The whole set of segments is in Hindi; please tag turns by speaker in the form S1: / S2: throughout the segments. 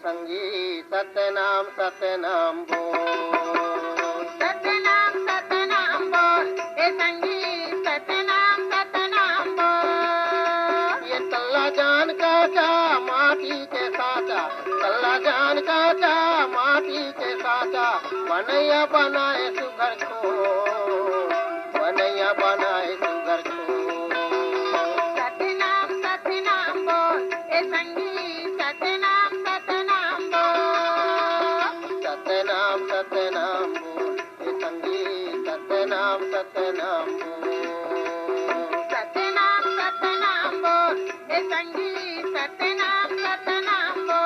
S1: संगी सतनाम बोल।
S2: सतनाम बोल, ए संगी सतनाम बोल।
S1: ये तल्ला जान का चा माटी के साचा, तल्ला जान का चा माटी के साचा, बनैया बनाए सुगर को, बनैया बनाए सुगर को।
S2: सतनाम बोल, ए संगी सतनाम बोल।
S1: सतनाम बोल, ए संगी सतनाम बोल।
S2: सतनाम बोल, ए संगी सतनाम बोल।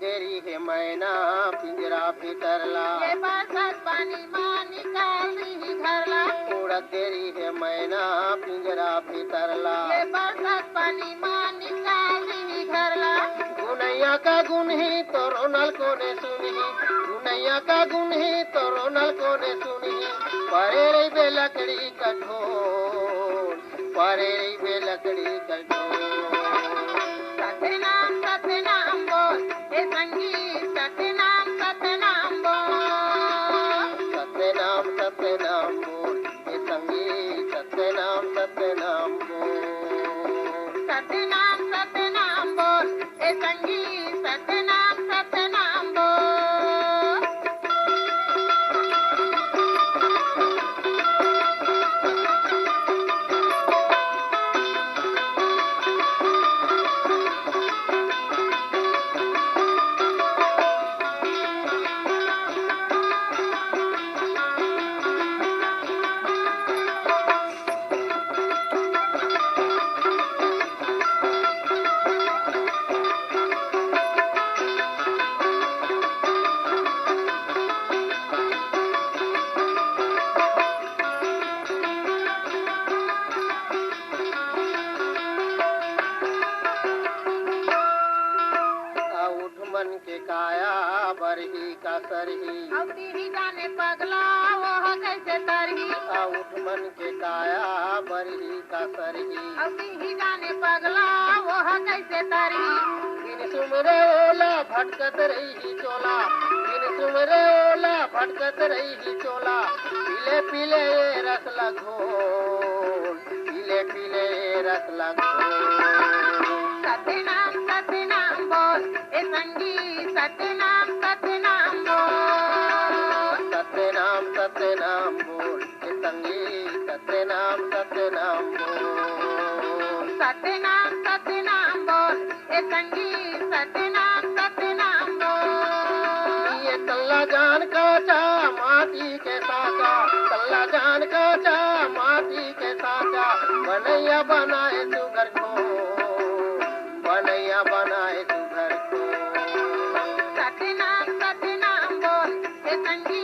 S1: तेरी है मैना पिंजरा भीतरला,
S2: ये बरसात पानी माँ निकाल दी घरला।
S1: उड़द तेरी है मैना पिंजरा भीतरला,
S2: ये बरसात पानी माँ निकाल दी घरला।
S1: गुनैया का गुण ही तो रोनल को ने सुनी, गुनैया का गुण ही तो रोनल को ने सुनी। परे रही बे लकड़ी कठोर, परे रही बे लकड़ी कठोर।
S2: सतनाम बोल, ए संगी सतनाम बोल।
S1: सतनाम बोल, ए संगी सतनाम बोल।
S2: सतनाम बोल, ए संगी सतनाम बोल।
S1: मन के काया बरही का सरही,
S2: अवती ही जाने पगला वो कैसे तरही।
S1: उठ मन के काया बरही का सरही,
S2: अवती ही जाने पगला वो कैसे तरही।
S1: दिन सुमरे ओला भटकत रही चोला, दिन सुमरे ओला भटकत रही चोला। पीले पीले ये रस लगो, पीले पीले ये रस लगो।
S2: सतनाम बोल, ए संगी सतनाम बोल।
S1: सतनाम बोल, ए संगी सतनाम बोल।
S2: सतनाम बोल, ए संगी सतनाम बोल।
S1: ये तल्ला जान का चा माटी के साचा, तल्ला जान का चा माटी के साचा, बनैया बनाए सुगर को, बनैया बनाए सुगर को।
S2: सतनाम बोल, ए संगी